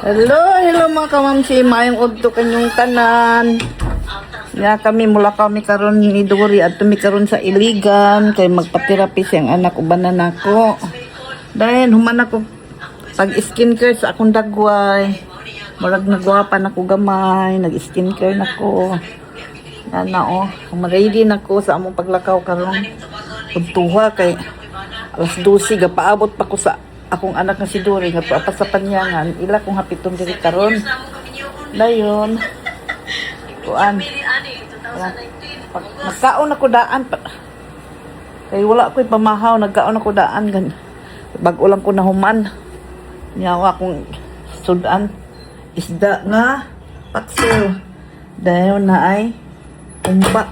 Hello mga kamamsi, mayong udto kanyong tanan. Ya kami mula kami karon ni Dori at tumi karon sa Iligan kay magpa-therapy siyang anak ubanan nako. Dahil human ako pag skincare sa akong dagway. Murag nagwapa nako gamay, nag-skincare nako. Ana ready nako sa among paglakaw karon. Udtuha kay alas 12 gapaabot pa ko sa akong anak nga si Dori nga paapa sa panyangan ila kong hapiton diri karon dayon kuan nagkaon ako daan kay wala ko'y pamahaw nagkaon ako daan gan bag-o lang ko nahuman nyawa akong sudan isda nga patso dayon na ay umba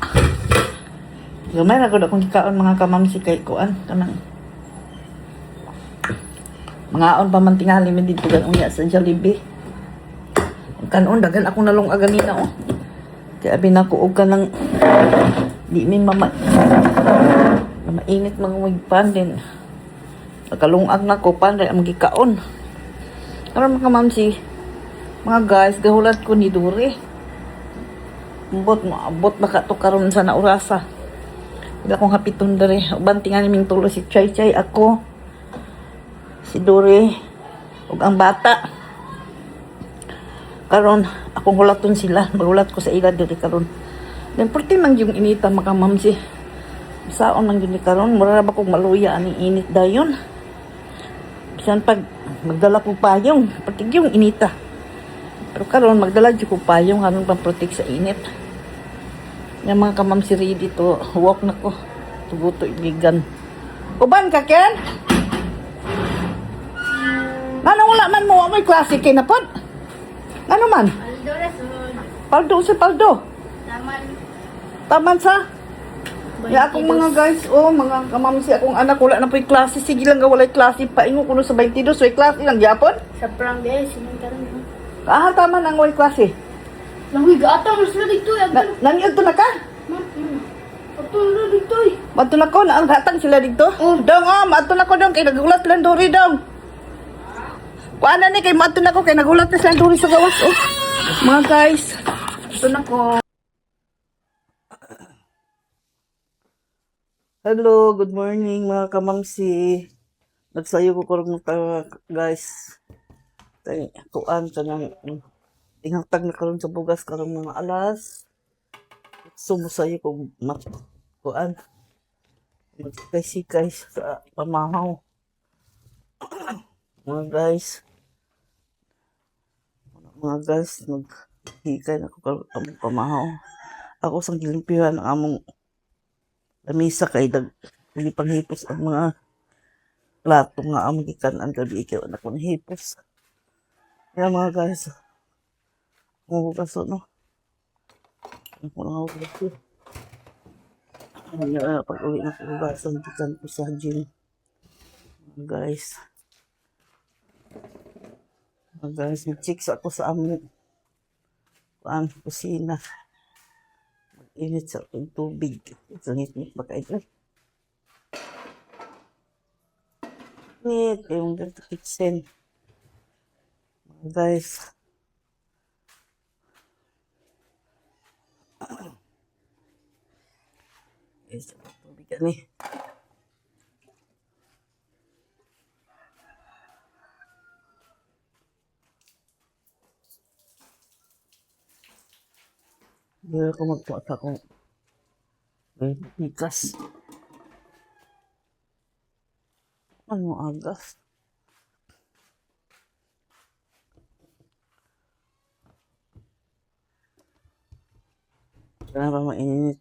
gamay na ko akong kaon mga kamamsi kay kuan kanang mga on pa man tingali mi dito gan unya sa Jollibee. Kanon dagan ako nalong aganina Kaya binako og kanang di mi mainit mga wigpan din. Nakalungag nako pan ra magikaon. Karon mga mamsi, mga guys, gahulat ko ni Dori. Abot baka to karon sa naurasa. Ila kong hapiton dere. Uban tingali ming tulo si Chay ako. Si Dori ug ang bata karon akong hulaton sila magulat ko sa ila diri karon then porti man yung inita mga mamsi saon man yun karon mura ba kog maluya ani init dayon bisan pag magdala ko payong porti yung inita pero karon magdala jud ko payong aron pang-protect sa init nga mga kamamsi ready to walk nako tuguto igigan uban ka Ken. Ano wala man mo may klase kay na pod? Ano man? Paldo rason. Paldo sa paldo. Taman. Taman sa? Ya akong mga guys, mga kamamsi akong anak wala na po'y klase. Sige lang nga walay klase pa ingo kuno sa 22 so klase lang gyapon. Sa prang day sinang karon mo. Taman ang walay klase. Langoy gata mo sila dito Naniud to na ka? Patulo dito. Madto na ko na ang hatag sila dito. Dong madto na ko dong kay nagulat lang Dori dong. Kuana ni kay mato na ko kay nagulat na sa Dori sa gawas mga guys ito na ko. Hello, good morning mga kamamsi. Nagsayo ko karong guys. Tay kuan kanang inghatag na karon sa bugas karong mga alas. Sumusayo ko kuan. Magsikay sa pamahaw. Mga guys, maghikay na ko among pamahaw. Ako sang gilimpihan ang among lamisa kay dili panghipos ang mga plato nga among gikanan gabi ikaw anak ko hipos. Kaya mga guys, bukas no. Ako na ako. Pag-uwi na ko bukasan gikan ko sa gym. Mga guys. Guys, mag-chicks ako sa aming kusina. Mag-init sa akong tubig. Sangit-ngit ba kayo? Ngit, yung ganito kitchen. Guys. Isa ang tubig ni. Hindi ako magpuat akong bigas. Ano agas? Kaya ba mainit?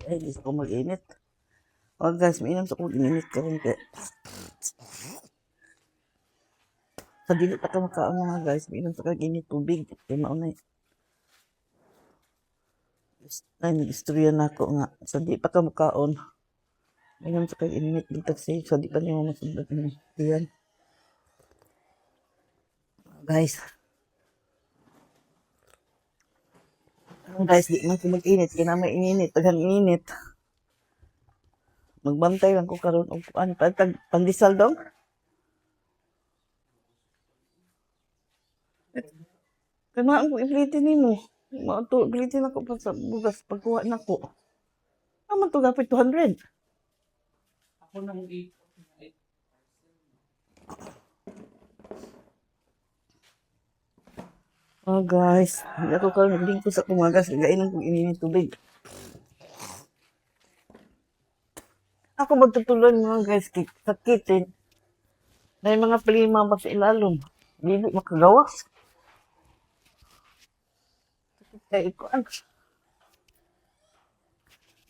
Ay, di ko mag-init. Guys, mainam sa kong init ka rin kaya. Sa dili pa ka makaon mga guys, mainam sa kag-init tubig. Kaya maunay. Ay, nag-istorya na ako nga. Sa di pa ka makaon. Mainam sa kag-init dito kasi sa di pa niyo masundan na. Diyan. Guys, di man ko mag-init. Kaya na may init. Tagang init. Magbantay lang ko karon og pandisal dong. Kaya ang ibilitin ni mo. Mauto, ibilitin ako pa sa bugas pagkuha na ko. Naman to gapit 200. Ako nang Oh guys, hindi ako karon naglingko sa kumagas. Gainom kong ininit tubig. Ako magtutulan mga guys, sakitin. May mga plima ba sa ilalom. Hindi makagawas. Kaya ikuan.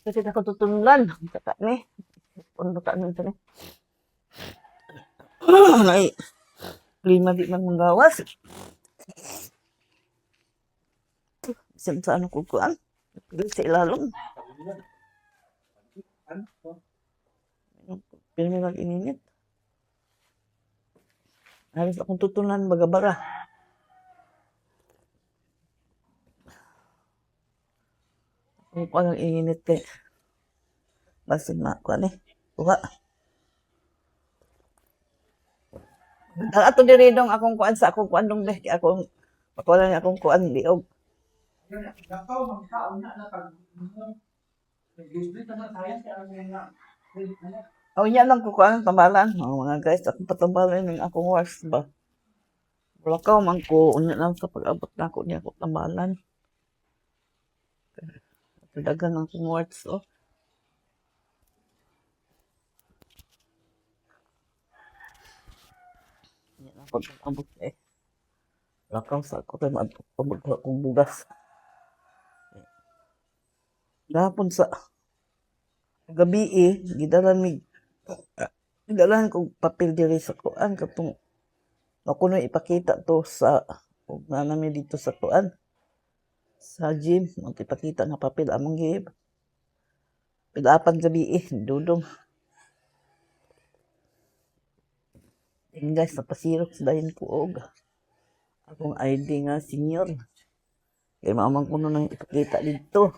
Kasi ako tutulan. Kata ni. Ano ka nito ni? Ay, plima di man magawas. Sa ano ko kuan? Sa ilalom. Pero may mag-ininit. Halos akong tutulan bagabara. Kung paano ininit kay basin na ko ani. Kuha. Ang ato diri dong akong kuan sa akong kuan dong deh akong pakuha akong kuan liog. Nakaw, magkaon na pag nag-gusto na sayang kaya nga. Oh, yan lang ko kuan tambalan. Oh, mga guys, akong patambalan ng akong works ba. Wala ka man ko unya lang sa pag-abot na ako niya ako tambalan. Dagan ang akong works oh. Yan ang pag-abot eh. Wala ka sa ako tayo mag-abot akong bugas. Gahapon sa gabi gidalan ko papel diri sa kuan katong ako na ipakita to sa ug na nami dito sa kuan sa gym mo ipakita nga papel among gib pilapan gabi dudong and guys napasirok sa dayon ko og akong ID nga senior kay maamang kuno nang ipakita dito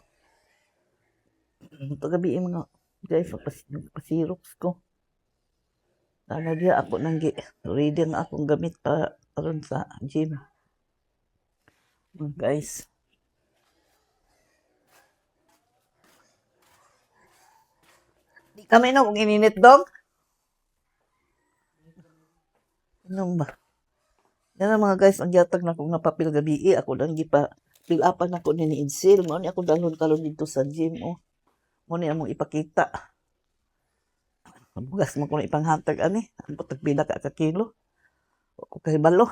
ito gabi mga guys napasirok ko. Sana dia ako nang ready na akong gamit pa karon sa gym. Guys. Di kami na kung ininit dog. Ano ba? Yan ang mga guys, ang yatag na kong napapil gabi ako lang gipa fill upan ako ni Insil. Mo ni ako dalhon kalon dito sa gym oh. Mo ni among ipakita. Bugas mo ko na ipanghatag ani. Ang putag pila ka kilo. O kay balo.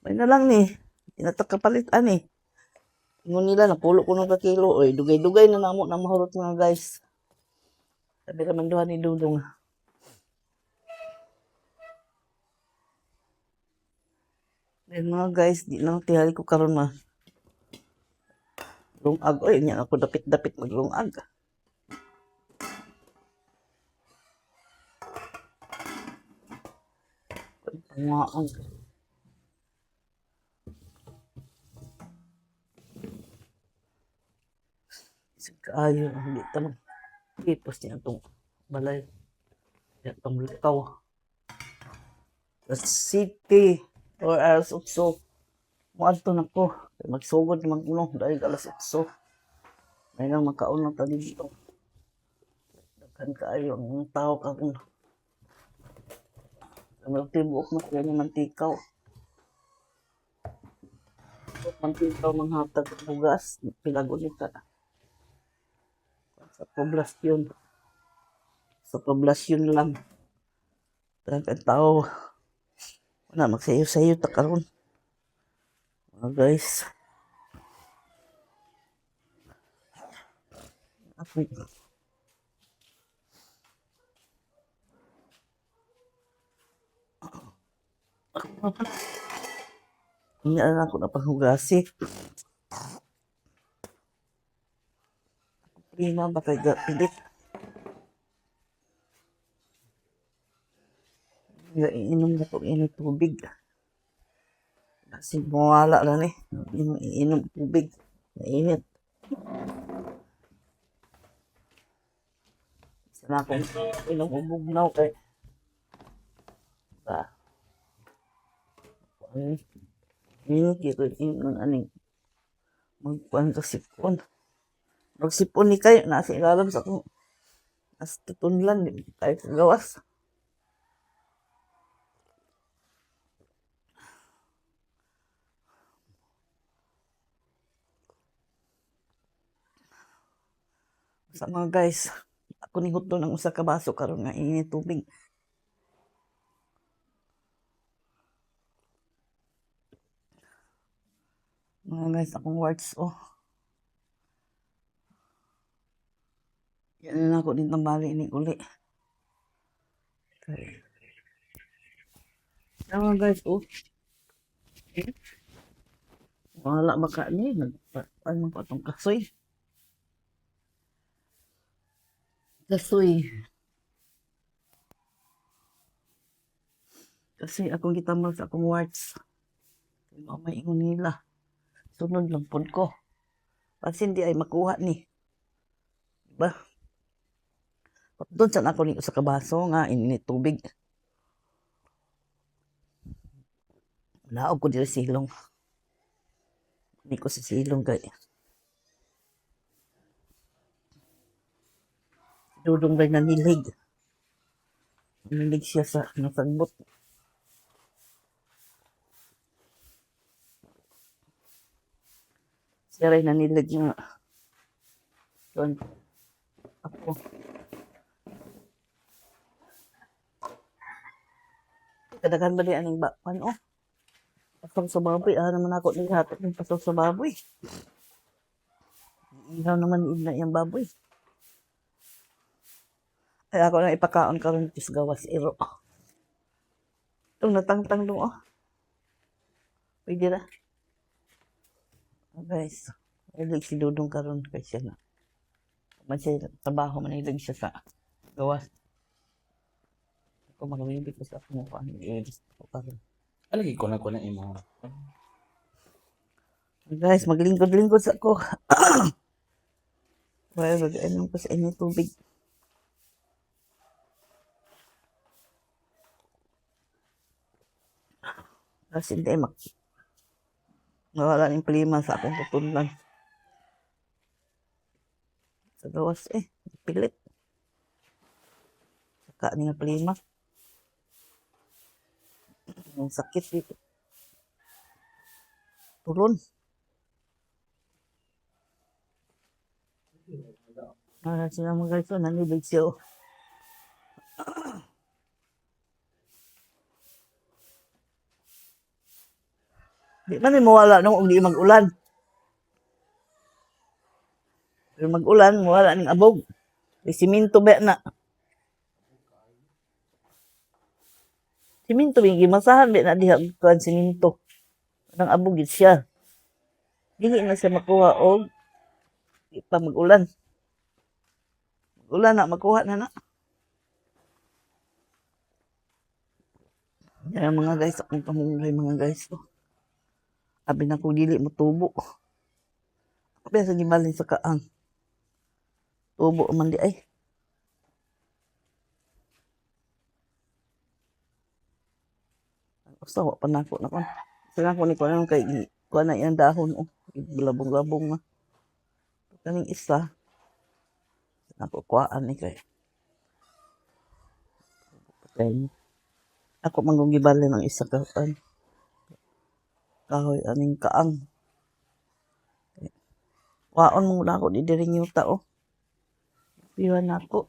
May na lang ni. Inatak kapalit ani. Ingon nila napulo ko ng kilo. Oy, dugay-dugay na namo na mahurot mga guys. Sabi naman duha ni Dudong. Then mga guys, di lang tihali ko karon ma. Lungag. Oy, niya ako dapit-dapit maglungag. Pangaon. Kaayo, hindi tamang ipos niya itong balay. Itong likaw. The city or alas 8. Muadto na ko. Magsugod naman kuno dahil alas 8. May nang makaon na tali dito. Daghan kaayo ang tao ka kung magtibuok na kaya ng mantikaw. Mantikaw manghatag ng bugas. Pinagunita. Sa poblasyon. Sa poblasyon lang. Talagang tao. Wala, magsayo-sayo ta karon. Mga guys. Ako. Hindi na ako napahugasi. Prima ba kay pilit? Iinom na kong inom tubig. Kasi mawala lang eh. Iinom tubig. Mainit. Isa na akong inom ubugnaw kay Ini kito inon aning magkuan ka sipon. Magsipon ni kayo nasa ilalim sa kung nasa tutunlan di tayo kagawas. Sa mga guys, ako ni hutdo ng usa ka baso karon nga init tubig. Mga guys, akong words oh. Yan na ako din tambali ni uli. Okay. Mga guys, oh. Wala baka ni nagpaan pa tong kasoy. Kasoy. Kasi akong gitamal sa akong words. Mamay ingon nila. Sunod lang pod ko. Kasi hindi ay makuha ni. Diba? Doon saan ako ni sa kabaso nga init tubig. Naog ko dito silong. Hindi ko sa silong kay. Dudong ba nanilig. Nanilig siya sa nasagbot. Siya rin nanilig nga. Doon. Ako. Kadagan ba di aning bakpan oh. Pasok sa baboy. Naman ako nilahat ng pasok sa baboy. Ihaw naman na yung baboy. Kaya ako na ipakaon karon tis gawas iro. Itong natangtang doon oh. Pwede na. Guys, ilig si Dudong karon kay siya na. Man siya trabaho man ilig siya sa gawas. Ako magawibig ko sa akong mukha. Ilig ko karon. Alagi ko na imo. Guys, maglingkod-lingkod sa ako. Well, mag-anom ko sa inyo tubig. Kasi hindi mawala ng plima sa akong tutulan. Sa gawas pilit. Saka niya plima. Ang sakit dito. Tulon. Sila mga guys, nanibig siya. Di man rin mawala nung di mag-ulan. Pero mag-ulan, mawala ng abog. May siminto ba na? Siminto, may gimasahan ba na diha kuhan siminto. Nang abog yun siya. Dili na siya makuha o di pa mag-ulan. Mag-ulan na, makuha na na. Yan mga guys, akong pamulay mga guys. Abi na kung dili mo tubo. Abi sa gibalin sa kaang. Tubo man di ay. Usawa pa na ako na kon. Sila ko ni ko nang kay kuha na iyang dahon o. Labong-labong na. Kaning isa. Nakukuhaan ni kay. Ako manggugibali ng isa kapan. Kahoy aning kaang. Waon mo na ako di diring yung tao. Piwan ako.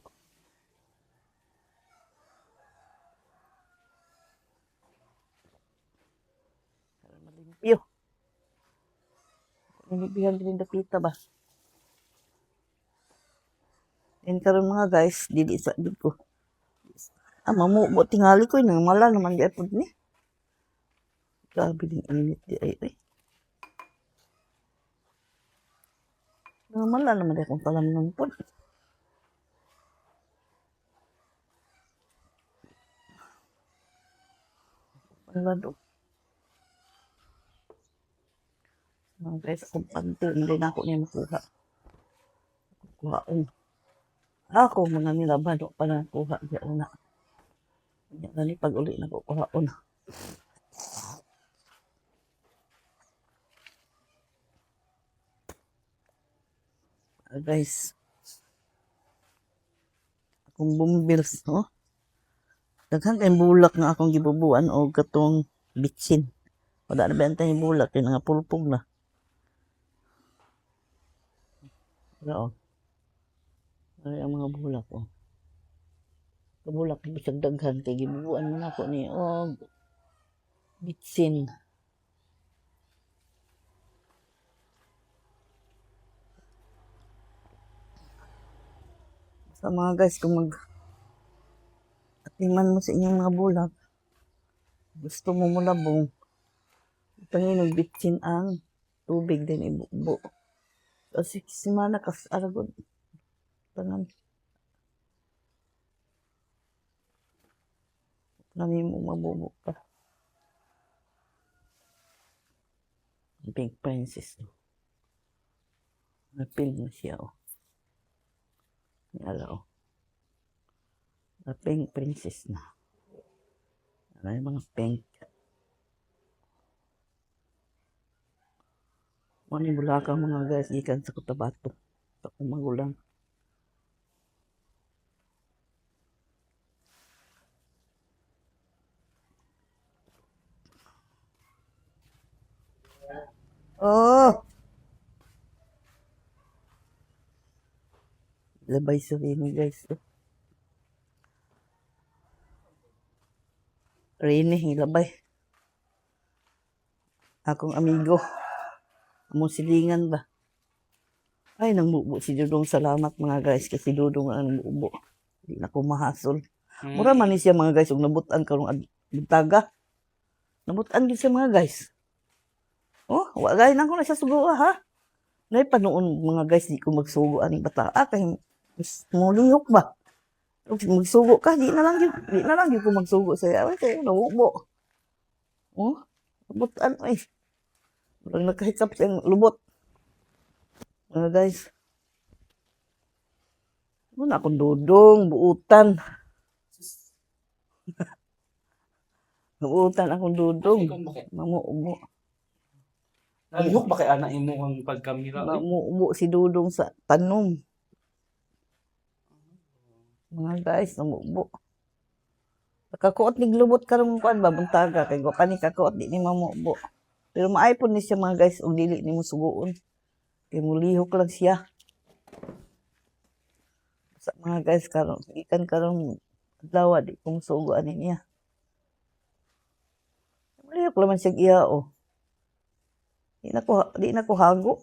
Malimpyo. Nilibihan din dapita ba? Yan karon mga guys, dili sa ko. Mamu tingali ko nang mala naman di apod ni. Grabe din init di ay. Nang mala naman di akong palam nun po. Panlado. Mga guys, akong panto, hindi na ako niya makuha. Kuhaon. Ako mga nilaban, pa na kuha diyan na. Yan na ni pag uli na ko kuhaon. Guys, akong bumbills, no? Daghan kayong bulak nga akong gibubuan o katong bitsin. Wala na benta yung bulak, yun nga pulpog na. Pero, ay ang mga bulak, oh. Kabulak, bisag daghan, kay gibubuan mo na ako ni, oh, bitsin. Sa mga guys, kung atiman mo sa inyong mga bulak, gusto mo mulabong, panginog bitsin ang tubig din ibubo. Kasi simana kas aragod. Tangan. Nami mo mabubo ka. Pink princess. Napil na siya, oh. Yala, oh. Na pink princess na. Ano yung mga pink. Ano yung bulakang mga guys, ikan sa Cotabato. Sa kumagulang. Oh! Labay sa rini guys. Rini, ilabay. Akong amigo. Among silingan ba? Ay, nang bubo si Dudong. Salamat mga guys. Kasi Dudong ang bubo. Hindi na ko mahasol. Mura man ni siya mga guys. Kung nabutan karong taga. Nabutan din siya mga guys. Oh, wagay na ko na siya sugo ha. Nay panoon mga guys, di ko magsugo aning bata. Kay mulihok ba? Magsugo ka, di na lang yun ko magsugo sa ay kay nabubo. Oh, butan ay. Walang nakahikap siyang lubot. Mga guys. Muna akong Dudong, buutan. Buutan akong Dudong. Mamuubo. Nalihok ba kay ana imo ang pagkamera? Mamuubo si Dudong sa tanom. Mga guys, namuubo. Kakuot ni glubot karong kuan ba buntaga kay wa kani kakuot di ni mamuubo. Pero maaypon ni siya mga guys og dili nimo suguon. Kay mulihok lang siya. Sa mga guys karon ikan karong adlaw di ko musugo ani niya. Mulihok laman siya iya oh. Di na ko hago.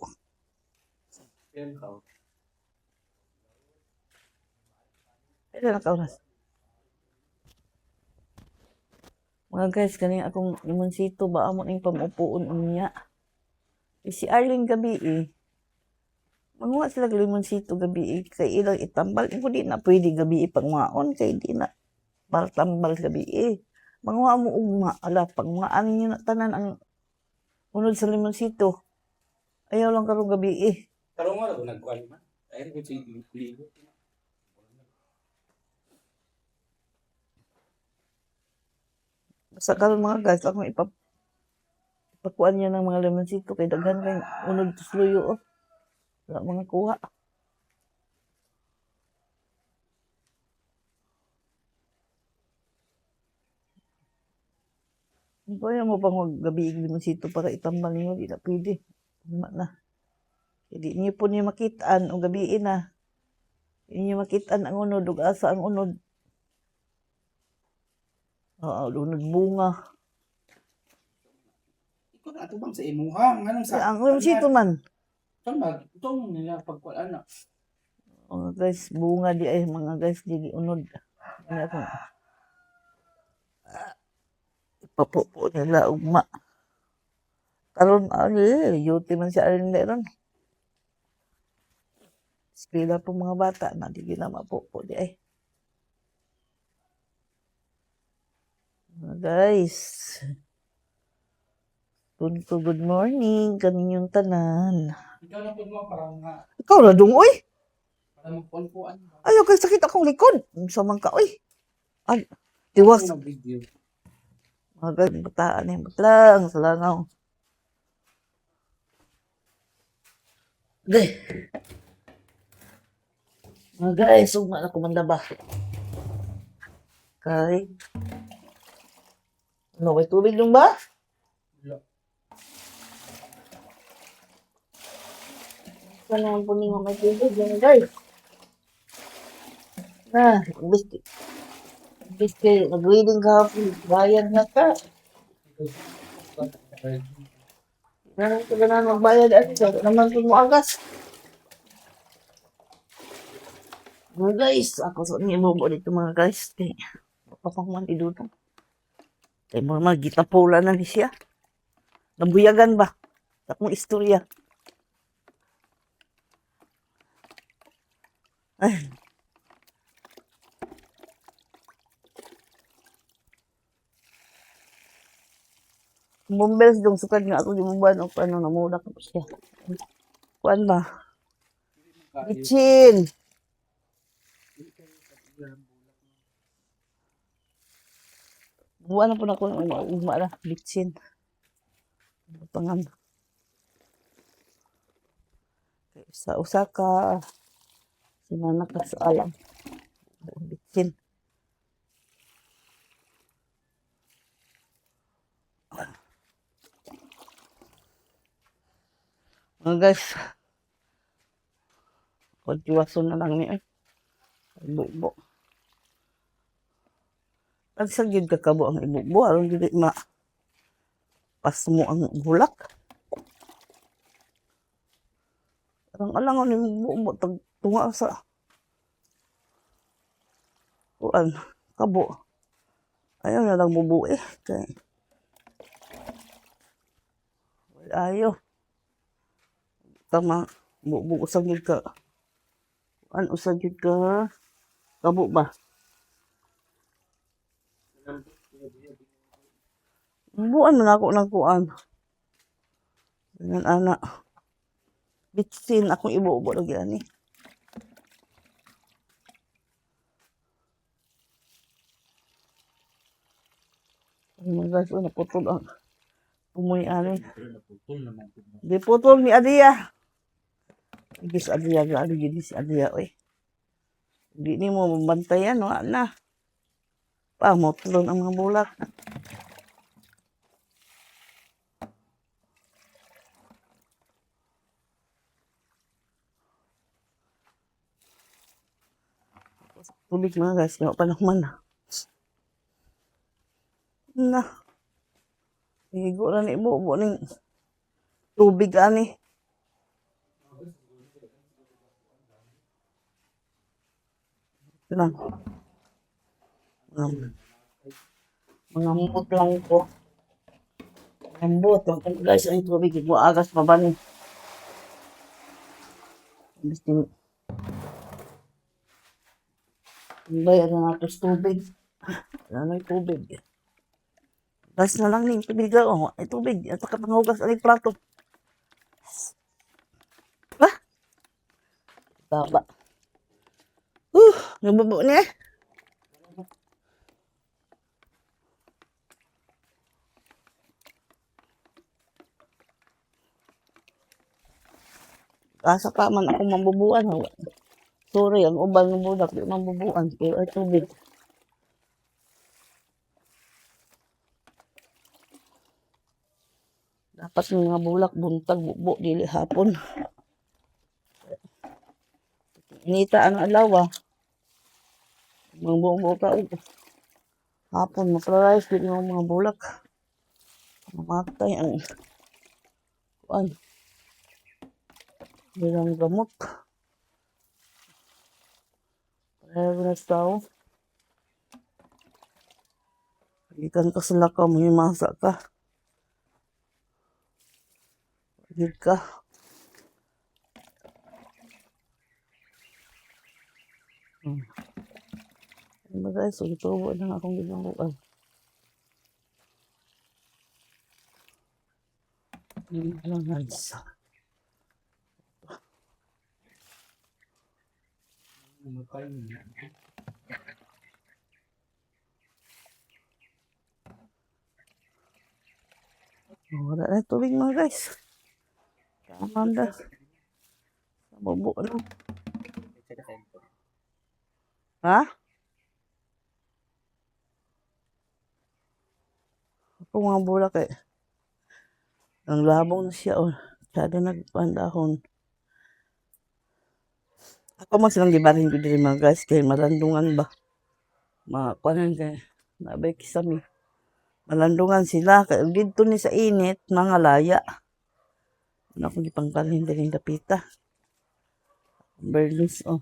Yan ka. Pero nakauras. Mga guys, kani akong limonsito ba amo ning pamupuon niya. Si Arlene gabi manguha sila ng limonsito gabi kay ilang itambal. Imo di na pwede gabi pangmaon kay di na tambal gabi Manguha mo ugma ala pangmaan niyo na tanan ang unod sa limonsito. Ayaw lang karong gabi Karong wala ko nagkuan man. Ay ko si ligo. Basta karon mga guys, akong ipakuan niya ng mga limonsito kay daghan kay unod sa sluyo Wala mga kuha. Kaya mo pang gabi limonsito para itambal niyo, di na pwede. Tama na. Hindi niyo po niyo makitaan o gabiin na. Hindi niyo makitaan ang unod, ug asa ang unod. Unod bunga. Ikaw na atubang sa imuha. Nganong sa... Ang limonsito man. Tama, itong nila pagkuan na. Mga guys, bunga di ay mga guys, di unod. Ano akong ipapupo nila ugma. Karon yuti man si Arlen ron. Eskwela po mga bata na di gina mapupo di ay. Mga guys. Good morning kaninyong tanan. Ikaw na po mo parang nga. Ikaw na dong oy. Parang magpuan-puan. Ayaw kay sakit akong likod. Sa man ka oy. Tiwas. Ano video? Mga guys, bataan yung batlang sa langaw. Okay. Mga guys, ugma na kumanda ba? Kay, ano, may tubig lang ba? Saan naman po niyo may tubig lang guys? Na, imbis kay nag-reading ka, bayad na ka. Ganun ka na magbayad at naman po mo agas. Mga guys, ako sa ibobo dito mga guys. Kay, papangman idutong. Kay mo magitapula na ni siya. Nabuyagan ba? Sa akong istorya. Ay. Bumbels dong sukad nga ako gimuban o paano namudak ko siya. Kuan ba? Bitchin. Buwan na po na ko ugma na bitchin. Pangan. Sa usa ka sinanak ka sa alam. Bitchin. Mga guys, kontiwason na lang niya. Ibubo. Pag sa gid kakabo ang ibubo, aron gid ma pas mo ang bulak. Ang alangon ni bubo tag tunga sa kuan kabo. Ayaw na lang bubuo eh. Kay ayaw. Tama, bubo usag gid ka. An usag gid ka kabo ba? Buuan man ako ng kuan. Dengan anak. Bitsin akong ibubo lagi ani. Ay mga guys, naputol ang pumoy ani. Di putol ni Adia. Gis Adia, grabe gid si Adia oy. Di ni mo mabantayan wa na. Pa mo tulon ang mga bulak. Tubig mga guys, kaya panahon na. Na. Higo na ni bubo ning tubig ani. Lang. Mga mut lang ko. Lambot. Guys, ang tubig mo agas pa ba ni? Gusto bayad na natin sa tubig. Ano yung tubig? Gas na lang ni tubig. Oh, ay tubig. At kapangugas ang plato. Ba? Taba. Nabubo niya. Asa pa man ako mabubuan. Sorry, ang uban ng budak di mabubuan. Pero ay tubig. Dapat ng mga bulak buntag bubo dili hapon. Inita ang alawa. Mga buo ka hapon mapralayas din yung mga bulak. Mamatay ang kuan. Bilang gamot. Pareho na tao. Ikan ka sila ka, may masa ka. Pagid ka. Ano ba guys, itubo lang akong ginagawa. Ano guys. Wala na tubig mga guys. Amanda. Sa bubo na. Ha? Ako mga bulak eh. Ang labong na siya, oh. Kada nagpandahon. Ako man silang gibarin ko diri mga guys, kay malandungan ba? Mga kwanan kay, nabay kisami. Malandungan sila, kay dito ni sa init, mga laya. Ano akong gipangkalin diri ng dapita. Bernice, oh.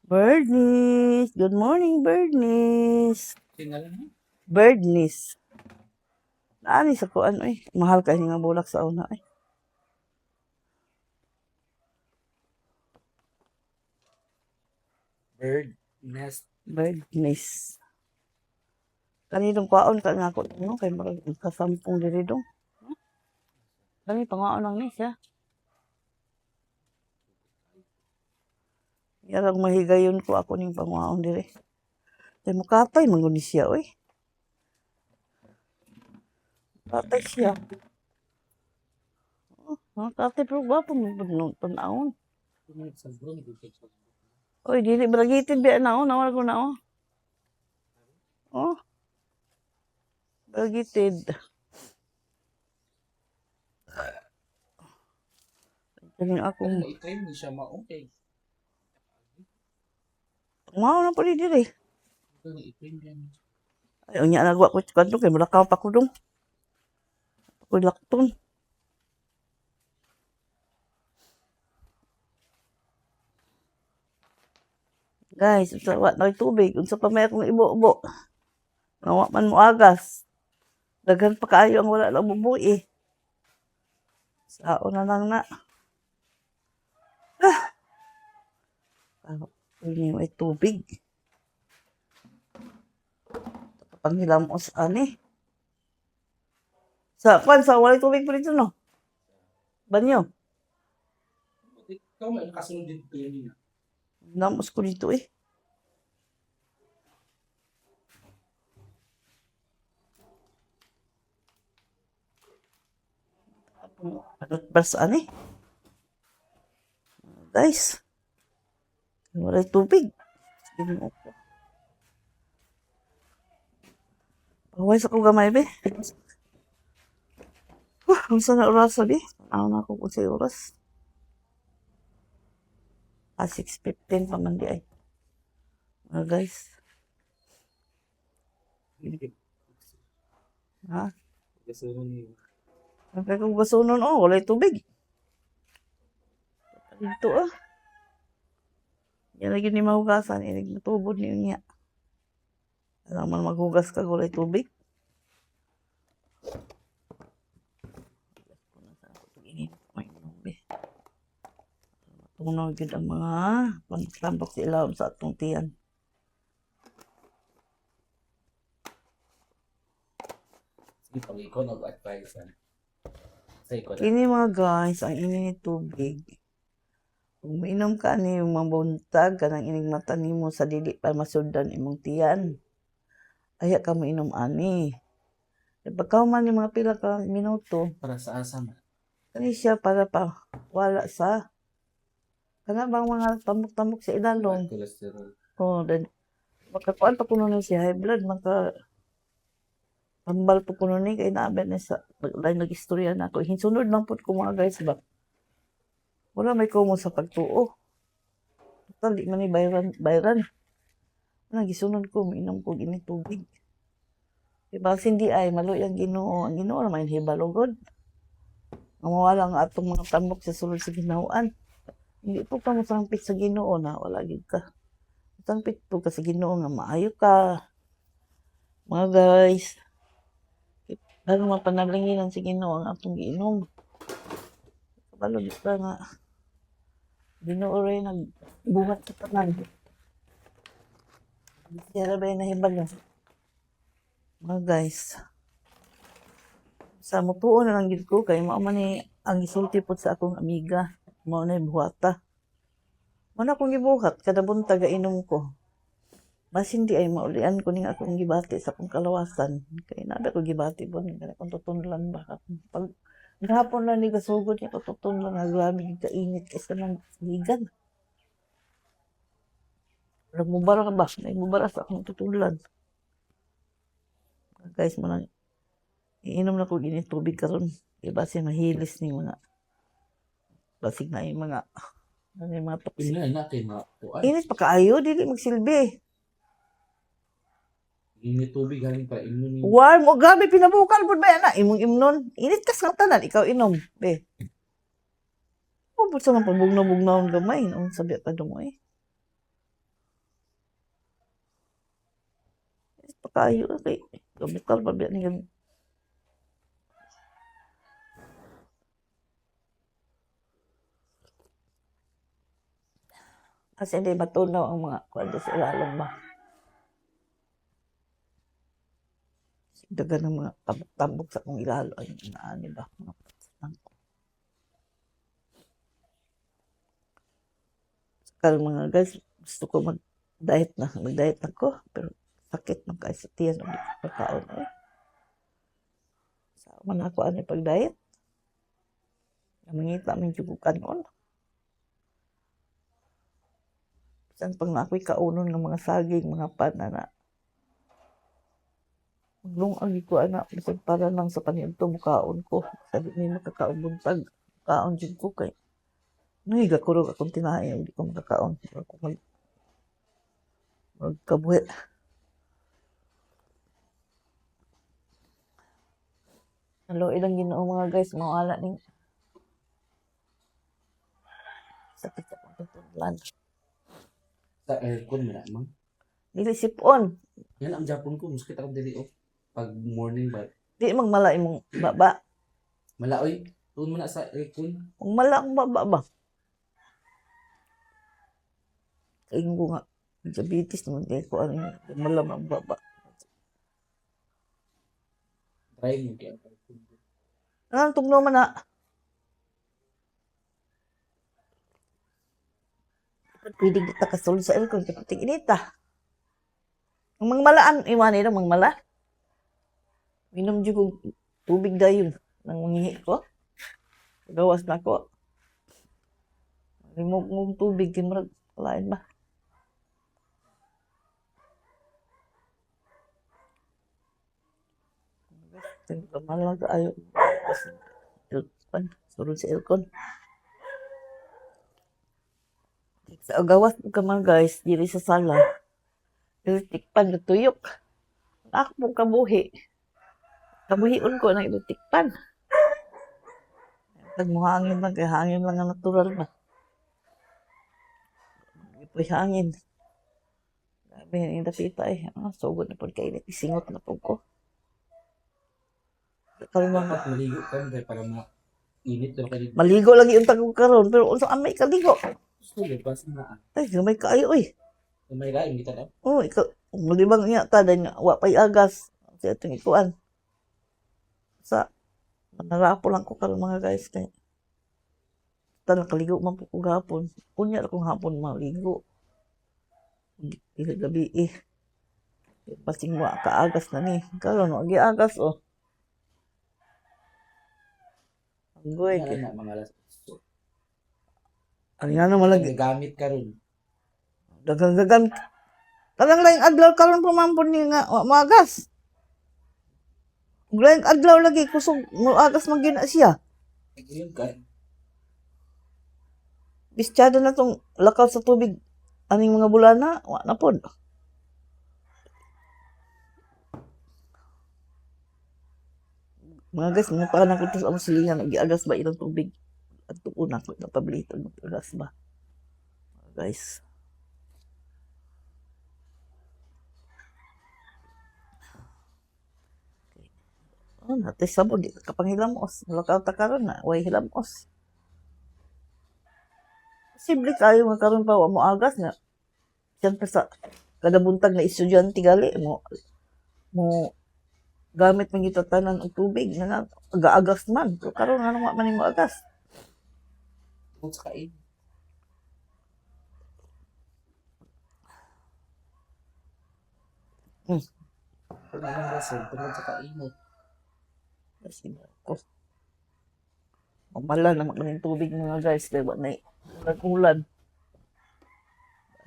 Bernice! Good morning, Bernice! Tingnan mo. Bernice. Naani sa kuan, ay. Mahal kayo nga bulak sa una, ay. Bird nest. Bernice. Kaninong kwaon ka nga ako, no? Kay marag kasampung diri dong. Kani pangaon lang ni siya. Yarang mahigayon ko ako ning pangaon diri. Kay mukapay man gud ni siya, oy. Katay siya. Oh, katay pero gwapo mo nung panahon. Sa drone, dito sa Oy, dili bragitin bi na oh, nawala ko na oh. Oh. Bragited. Kaning ako. Kung i-train mo siya ma-okay. Mao na pali diri. Kung i-train yan. Ay, unya nagwa ko kanto kay mulakaw pa ko dong. Ako lakton. Guys, unsa wa na tubig, unsa pa may akong ibo-ubo. Nawa man mo agas. Daghan pa kaayo ang wala lang bubuhi. Sao na lang na. Ini may tubig. Panghilamos ani. Sa kwan sa walay tubig pa dito no. Banyo. Ikaw may nakasunod dito yun. Namos ko dito eh. Ano ba sa ani? Guys. Walay tubig. Sige mo ko. Paway sa ko gamay be. Unsa na oras sabi? Ano na ako kung sa oras? 6:15 pa man di ay. Mga guys. Ha? Kasunod niyo. Kaya kung gasunon, oh, walay tubig. Dito, ah. Yan lagi ni mahugasan, inig natubod niyo niya. Alam man maghugas ka, walay tubig. Matunaw yun ang mga pangtambak sa ilawom sa atong tiyan. Sige, pag ikaw nag-advise sa ikaw na. Kini mga guys, ang ining tubig. Kung mainom ka ni yung mga buntag, kanang ining mata nimo sa dili pa masundan imong tiyan. Aya ka mainom ani. Pagkaw man yung mga pila ka minuto, Para sa asa man. kani siya para pa wala sa kana bang mga tamok-tamok sa ilalong. Cholesterol. Oh, then makakuan pa kuno ni siya high blood, maka tambal pa kuno ni kay naabe na sa nag-istorya na ako. Hinsunod lang pud ko mga guys ba. Wala may kumo sa pagtuo. Total di man ni bayran. Ana gisunod ko minom ko gini tubig. Diba hindi ay maloy ang Ginoo. Ang Ginoo naman hibalogod. Ang mawala nga atong mga tambok sa sulod sa ginawaan. Hindi po ka masangpit sa Ginoo na wala gid ka. Masangpit po ka sa Ginoo nga maayo ka. Mga guys, lalo mapanalinginan sa Ginoo ang atong giinom. Kabalo di ba nga Ginoo ray nagbuhat sa tanan. Siya ba yung nahibalo? Mga guys, sa mutuon na lang gid ko kay mao man ni ang gisulti pod sa akong amiga, mao na buhata. Wala akong gibuhat kada buntag inom ko. Mas hindi ay maulian ko ning akong gibati sa akong kalawasan. Kay nabi ko gibati po ning kung tutunlan ba. Pag gahapon lang ni gasugod niya ko tutunlan nga grabe yung kainit kaysa ng ligan. Nagmubara ka ba? Nagmubara sa akong tutulan. Guys, manang iinom na ko gini tubig karon. Diba siya mahilis ni mga basig na yung mga ano yung mga toxic. Pina na kay makuan. Inis pa kaayo, dili magsilbi. Ini tubig galing pa imo ni. Warm o grabe pinabukal pud ba yan na imong imnon. Init ka sa tanan ikaw inom, be. O busa man pabugnaw-bugnaw gamay, ang sabi ka mo eh. Inis pa kaayo kay kabukal pa ba ni. Kasi hindi matunaw ang mga kwento sa ilalim ba. Dagan ng mga tabok-tabok sa kong ilalo. Ay, naani ba? Mga patang ko. Kaya mga guys, gusto ko mag-diet na. Mag-diet na ko. Pero sakit ng kayo sa tiyan. Hindi ko pagkaon eh. Sa man ako ano pag-diet. Namangita man yung kanon. Saan pang ako'y kaunon ng mga saging, mga panana. Maglungag ko anak, bisag para lang sa panito mukaon ko. Sabi niya makakaon buntag. Kaon dyan ko kay. Nahiga ko rin akong tinahay, hindi ko makakaon. Ako magkabuhi. Hello, ilang ginoo mga guys, mawala ning sakit sa pagtutulan. Sa aircon mo na mang. Dili sipon. Yan ang Japon ko, muskit ako dili oh. Pag morning ba. Di magmala imong baba. Malaoy, tuon mo na sa aircon. Magmala ang baba ba? Kain ko nga. Diabetes naman kaya ko ano yung malam ang baba. Try mo kaya. Ang tugno man na. Pwede kita kasulod sa aircon kapag inita. Ang mangmalaan, iwan nila mangmala. Minom dyan kong tubig dayon nang mangihi ko. Gawas na ko. Limog tubig, kimrag, lain ba? Kamalang ka ayaw. Surod sa aircon. Sa gawas ka man guys, diri sa sala. Tikpan na tuyok. Ako pong kabuhi. Kabuhiun ko ng ilutikpan. Pag mo hangin lang, kaya hangin lang ang natural ba. Ipo'y hangin. Sabi yung napita eh. Sugod na po kainit. Isingot na po ko. Kalma nga. Maligo ka dahil para mainit lang kayo. Maligo lagi yung tagong karon. Pero unsa amay kaligo. Gusto lipas na. Ay, gamay kaayo eh. May lain kita na. Oh, ikaw. Malibang niya ta. Dahil wapay agas. Sa itong ikuan. Sa manarapo lang ko karon mga guys kay tanang kaligo man po ko gahapon. Unya ra kong hapon maligo. Dili gabi eh. Pasing wa kaagas na ni. Karon wa giagas oh. Anggoy Yan kay. na mga alas. Ang nga naman lagi. Gamit ka ron. Dagang Talang laing adlaw karon pamampon ni nga wa maagas. Laing adlaw lagi kusog mo agas man gyud na siya. Yun ka. Bistyado na tong lakaw sa tubig aning mga bulana, wa na pod. Mga guys, mga pa na ko sa among silingan, nagiagas ba ilang tubig? At una ko na pablito mag-agas ba. Mga guys. Oh, natin sabon, di kapang hilamos. Lakaw ta karon na, way hilamos. Simple kayo magkaroon pa wa mo agas nga. Siyempre sa kada buntag na estudyante gali mo gamit man gito tanan og tubig nga aga-agas man. So karon nga naman man mo agas. Kung sa kain. Kung anong rason, tungkol sa kainot. Kasi ko. Mamala naman ng tubig mga guys kay wa na ulan.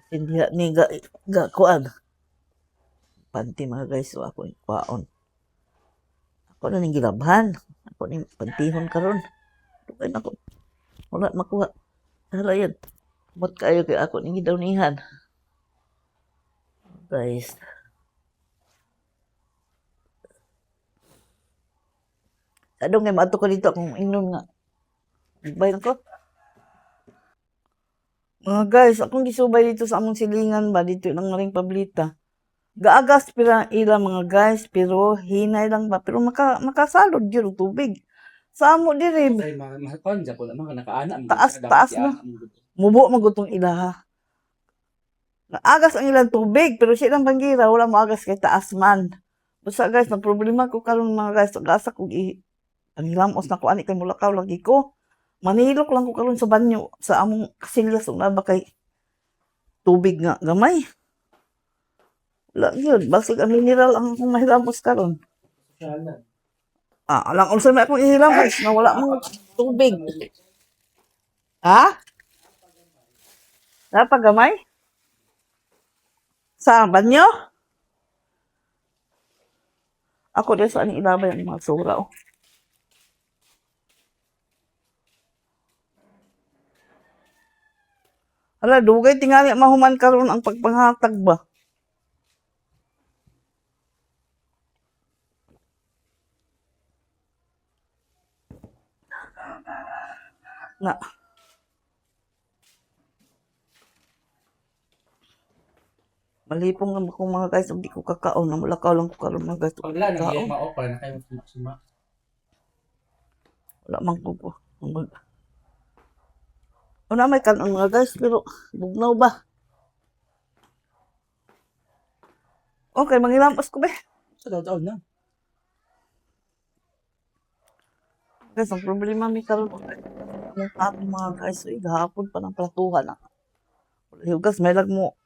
Hindi ni ga kuan. Panty mga guys, so ako yung kwaon. Ako na ning gilabhan. Ako ning pantihon karon. Dugay na ako. Wala makuha. Hala yan. Mot kayo kay ako ning gidawnihan. Guys. Adong nga maato ko dito akong ingnon nga. Bayan ko. Mga guys, akong gisubay dito sa among silingan ba dito lang ring pablita. Gaagas pira ila mga guys, pero hinay lang ba, pero makasalod gyud og tubig. Sa amo diri Ay, mahal dyan po naman, nakaana. taas na. Mubo magutong ilaha. Naagas ang ilang tubig, pero siya lang bangira, wala mo agas kay taas man. Basta guys, na problema ko karon mga guys, gasa ko ang hilamos na ko ani kay mulakaw lagi ko. Manilok lang ko karon sa banyo sa among kasillas ug naba kay tubig nga gamay. Wala yun, basig ang mineral ang akong mahilamos karon. Alang unsa may akong ihilamos na wala mo tubig. Ha? Napagamay? Sa banyo? Ako din sa aning ilabay ang mga sura. Oh. Ala, dugay tingali mahuman karon ang pagpanghatag ba? Na. Malipong nga akong mga guys, hindi ko kakaon na mulakaw lang ko karon mga guys. Pag wala, Kakaon. nag-iyak mao, para na kayo suma. Wala man ko po. Una may kanon mga guys, pero bugnaw ba? Okay, mangilamos ko ba? Sa taon na. Guys, ang problema may karon ang ating mga guys, gahapon pa ng platuhan na. Hugas, may lag mo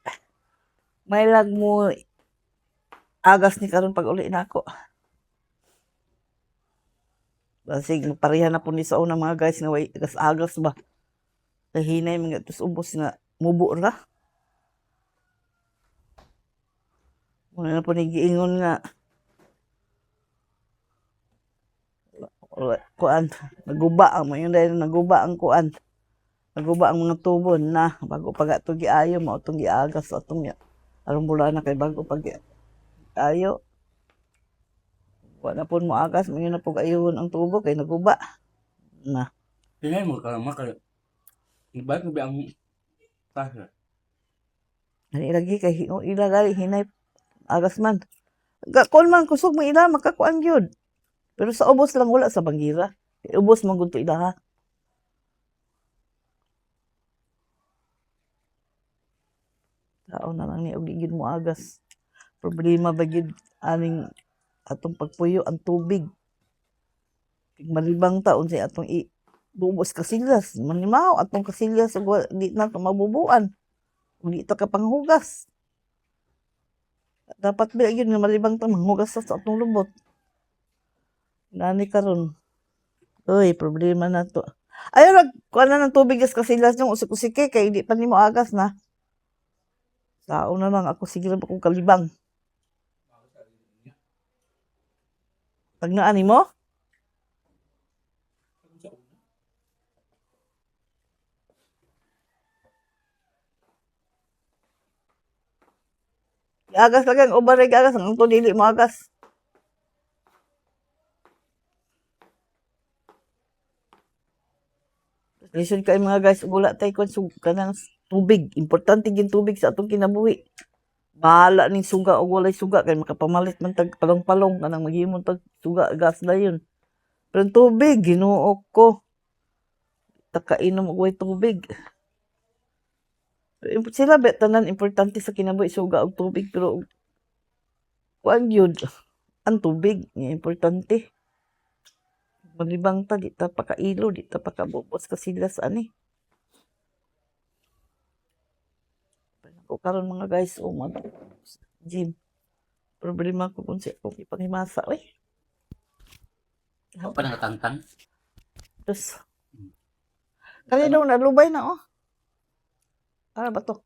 agas ni karon pag uli na ako. Basig pareha na po ni sa una mga guys nga way agas ba. Kahinay mga tus ubos nga mubo ra. Muna na po ni giingon nga kuan naguba ang mayon dahil naguba ang kuan. Naguba ang mga tubo na bago pag ato giayo mao tong giagas atong aron bula na kay bago pag ayo. Wala po mo agas mo na po ayun ang tubo kay naguba. Na. Tingnan mo, karama kayo. Ibalik mo ba ang pasa? Ani lagi kay ilagay hinay agas man. Kon man kusog mo ila makakuan gyud. Pero sa ubos lang wala sa bangira. Ubos man gud to ilaha. Tao na lang ni og gid mo agas. Problema ba gid aning atong pagpuyo ang tubig. Malibang taon sa atong bubos kasilyas. Manimaw atong kasilyas ug di na ka mabubuan. Ug di ta ka panghugas. Dapat ba yun nga malibang ta manghugas sa atong lubot. Nani karon. Uy, problema na to. Ayaw kuha na ng tubig gas kasilyas yung usik-usike kay di pa nimo agas na. Sao na lang ako sige lang akong kalibang. Pag naani mo? Agas lagi ang ubar agas ang to dili mo agas. Listen kay mga guys, wala tay konsum kanang tubig. Importante gin tubig sa atong kinabuhi. Bahala ning suga o walay suga kay makapamalit man tag palong-palong kanang maghimon tag suga gas na yun. Pero ang tubig Ginoo ko. Takainom og way tubig. Sila bet tanan importante sa kinabuhi suga og tubig pero kuan gyud ang tubig nga importante. Malibang ta di ta pakailo, di ta pakabubos kasilas ani. Ko karon mga guys o mag gym. Problema ko kung siya kung ipanghimasa oy. Ako pa nakatangtang. Tapos kani daw nalubay na oh. Ano ba to?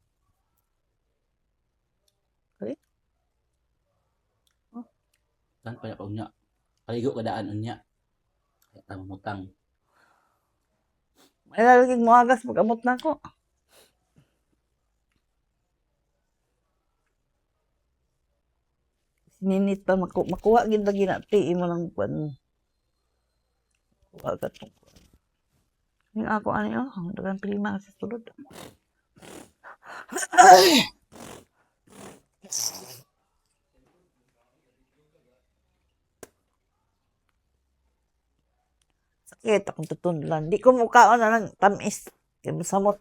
Okay? Kan pa unya. Paligo ka daan unya. Kaya tamutang. May lalaging mo agas pag-amot na ko. Sininit pa makuha gid lagi na ti mo lang kuan mo. Kuha ka to. Yung ako ani dagang prima sa sulod. Sakit akong tutunlan. Di ko mukhaon na lang tamis. Kaya masamot.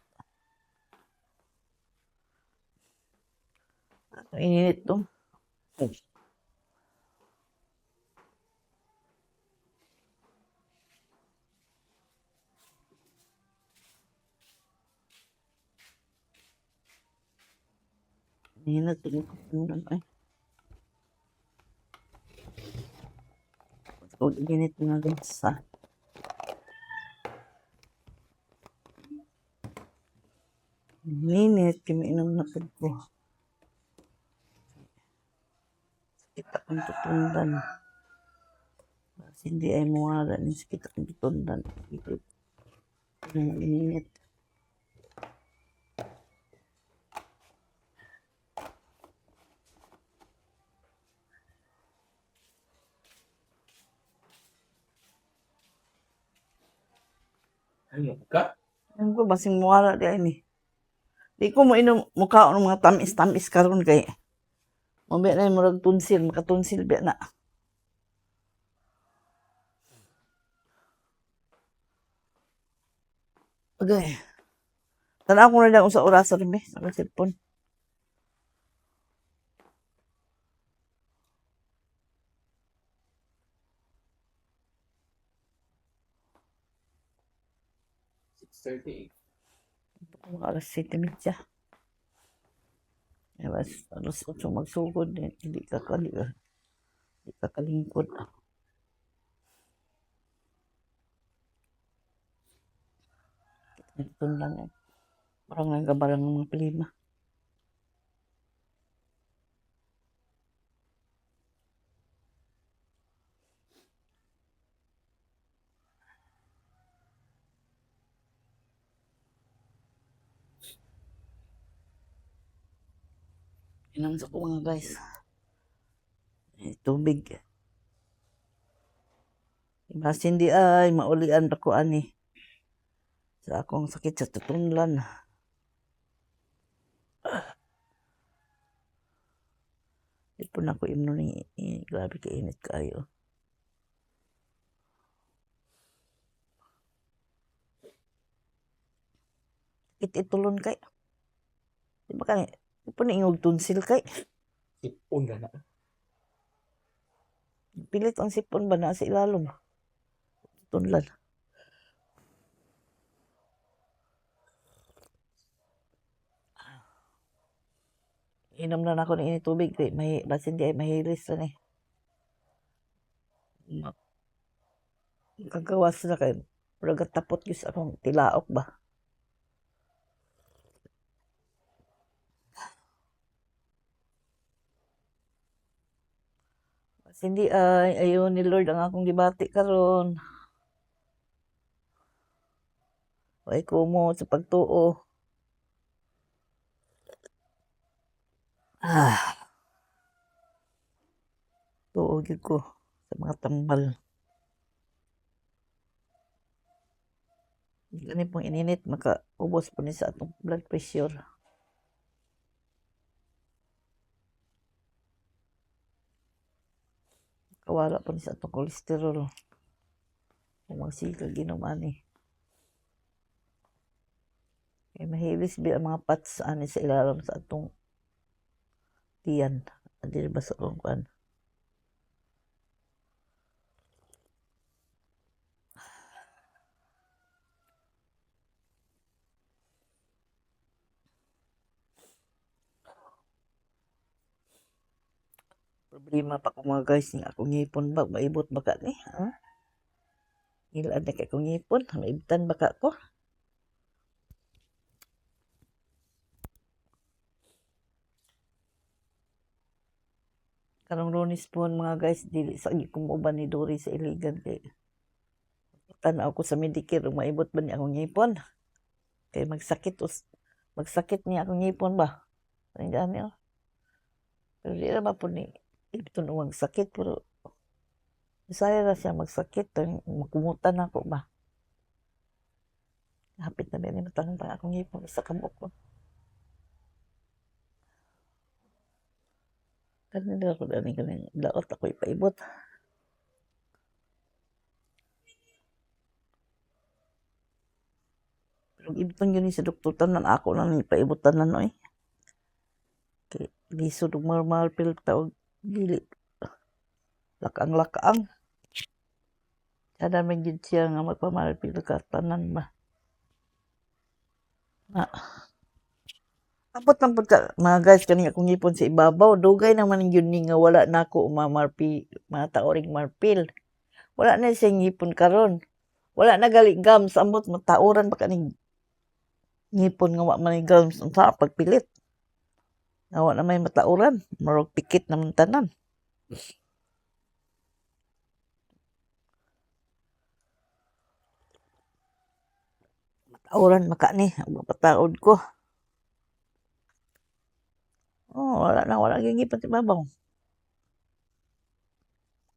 Ang init to. Init to. Ay. Huwag init na guys ha. Init. Kimiinom na po ko. Sakit akong tutunlan. Kasi hindi ay mawala ni sakit akong tutunlan. Ang init. Ano ka? Alam ko, basing mawala di ay ni. Di ko mo inom mukha ng mga tamis-tamis karon kay. Mamaya na yung murag tunsil, makatunsil biya na. Okay. Tanaw ko na lang sa oras rin be, sa cellphone. Mga alas 7:30. Ewas, alas 8 magsugod. Hindi ka kalingkod. Ito lang eh. Parang nanggabalang ng mga pilima. Inang sa ko mga guys. Tubig. Mas hindi ay maulian ako ani. Sa akong sakit sa tutunlan. Di po na ako imno ni grabe ka init kayo. Itulon kay. Di ba kani? Di po na ingog tunsil kay. Sipon na na. Pilit ang sipon ba na sa ilalom? Tunlan. Inom na ako ng tubig. Basin di ay mahilis na eh. Kagawas na kayo. Pero gatapot yun sa akong tilaok ba? Kasi hindi ay ayaw ni Lord ang akong gibati karon. Ay kumo sa pagtuo. Tuo gyud ko sa mga tambal. Gani pong ininit makaubos po ni sa atong blood pressure. Kawala po ni sa atong kolesterol. Kung magsikag ginom ani. Kaya mahilis bi ang mga pats ani sa ilalim sa atong tiyan. Adi ba sa akong kuan? Problema pa ko mga guys nga akong ngipon ba maibot baka ni ha? Ilan na kay akong ngipon maibtan baka ko. Karong Lunes po mga guys, dili sa kumuban ni Dory sa Iligan kay tanaw ko sa Medicare ug maibot ba niya akong ngipon. Kay magsakit niya akong ngipon ba. Ang gani oh. Pero di na ba po ni ibton uwang sakit pero Bisaya na siya magsakit, makumutan ako ba. Hapit na din matanong pa akong ngipon isa kamok ko. Kanina ako dani kaning daot ako ipaibot. Pero ibton yun sa doktor tanan ako lang ipaibutan na no eh. Kay lisod og normal pil taog dili. Lakaang-lakaang. Kada may gid siya nga magpamalpil ka tanan ba. Abot lang pud ka mga guys kani akong ngipon sa ibabaw dugay naman yun ni nga wala nako mataoring marpil. Wala na siya ngipon karon. Wala na gali gums ambot matauran pa kaning ngipon nga wa man gums unsa pagpilit. Nga wa na may matauran, marog pikit naman tanan. Matauran maka ni pataod ko. Oh, wala gyud ngipon sa ibabaw.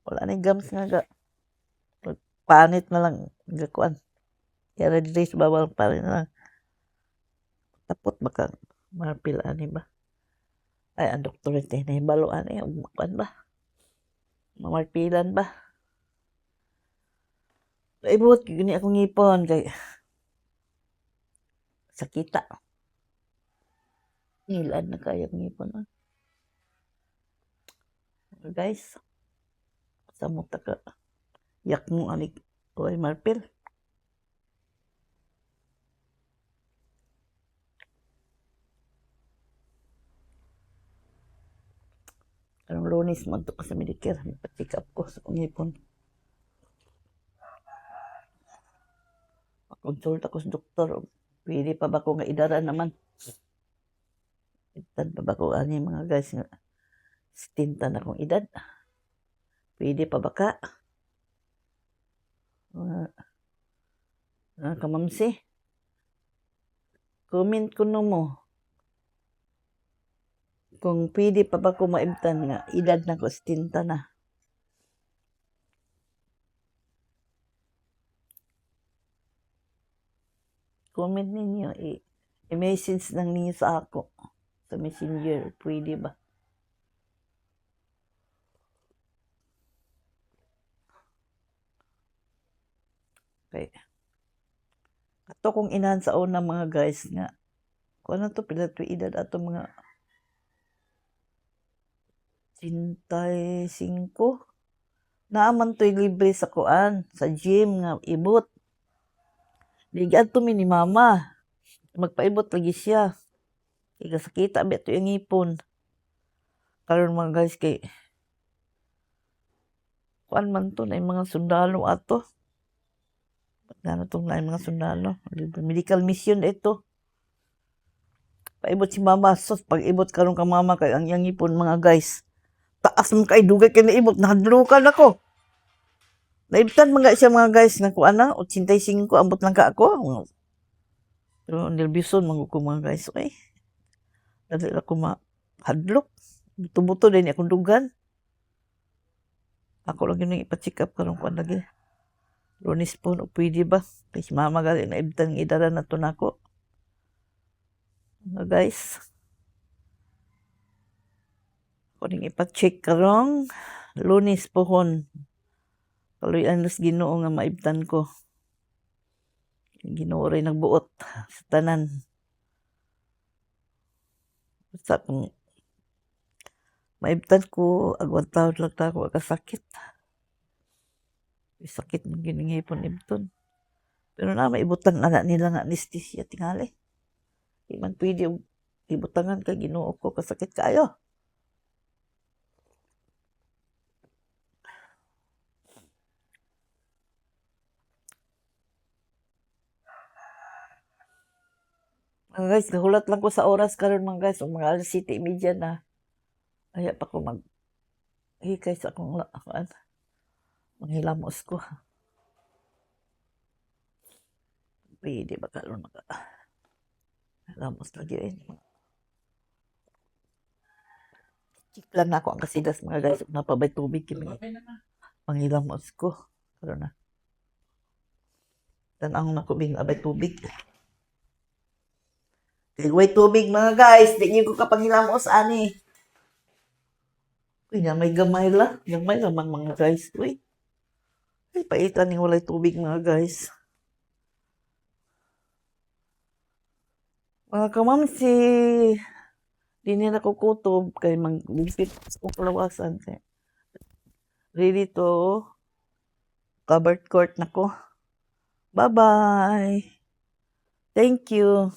Wala na gums nga panit na lang gakuan. Kaya diri sa bawal panit na lang. Tapot baka marpil ani ba. Ay ang doktor ite nahibalo ani kuan ba. Mamarpilan ba. Ibot gini akong ngipon kay sakita. Nilad na kaya akong ngipon. Guys, sa mo ka yak mo anig oy marpil. Karong Lunes man to sa Medicare, magpa-check up ko sa ngipon. Konsulta ko sa doktor, pwede pa ba ko nga idara naman? Itan pa ba ko ani mga guys nga stinta na akong edad? Pwede pa ba ka? Kamamsi, comment ko no mo. Kung pwede pa ba ko maibtan nga edad na ko stinta na. Comment ninyo, i-message lang ninyo sa ako. Sa messenger, pwede ba? Okay. Ato kong inahan sa una mga guys nga. Kung ano to, pila to edad ato mga 35. Naaman to'y libre sa kuan, sa gym nga ibot. Ligad to ni mama. Magpaibot lagi siya. Ikasakita ba ito yung ngipon. Karon mga guys kay kuan man to na yung mga sundalo ato. Ano itong na yung mga sundalo. Medical mission ito. Paibot si mama. Sos, pag ibot karon ka mama kay ang iyang ngipon mga guys. Taas mo kay dugay kay naibot. Nahadlukan ako. Naibtan mga siya mga guys na kuan na 85 ambot lang ka ako. Pero nervyoson mga ko mga guys. Okay. Dali ako mahadlok. Buto-buto din akong dugan. Ako lang yun yung ipa-check up karong kuan lagi. Lunes po, no, pwede ba? Kasi mama gali na ibtan ng idara na to na ako. Mga guys. Ako rin ipa-check karong Lunes po hon. Kaloy anas Ginoo nga maibtan ko. Ginoo rin nagbuot sa tanan. Basta kung maibtan ko, agwang taon lang ako kasakit. Sakit ng giningipon ibton. Pero na maibutan na nila nga anesthesia tingali. Di man pwede ibutangan ka Ginoo ko kasakit kayo. Mga guys, nahulat lang ko sa oras karon mga guys. Mga 7:30 na. Kaya pa ko Kaysa akong manghilamos ko. Pwede ba karon maka hilamos lagi eh. Chik lang na ako ang kasidas mga guys. Napabay tubig kami. Okay naman. Panghilamos ko. Karon na. Tanang na ko bing abay tubig. Tigway tubig mga guys. Di niyo ko kapanghilamos ani. Uy, na may gamay la. Gamay lamang mga guys. Uy. Ay, paitan ni walay tubig mga guys. Mga kamamsi. Di nila ko kutob kay mag-bigpit sa kalawasan. Ready to covered court na ko. Bye-bye. Thank you.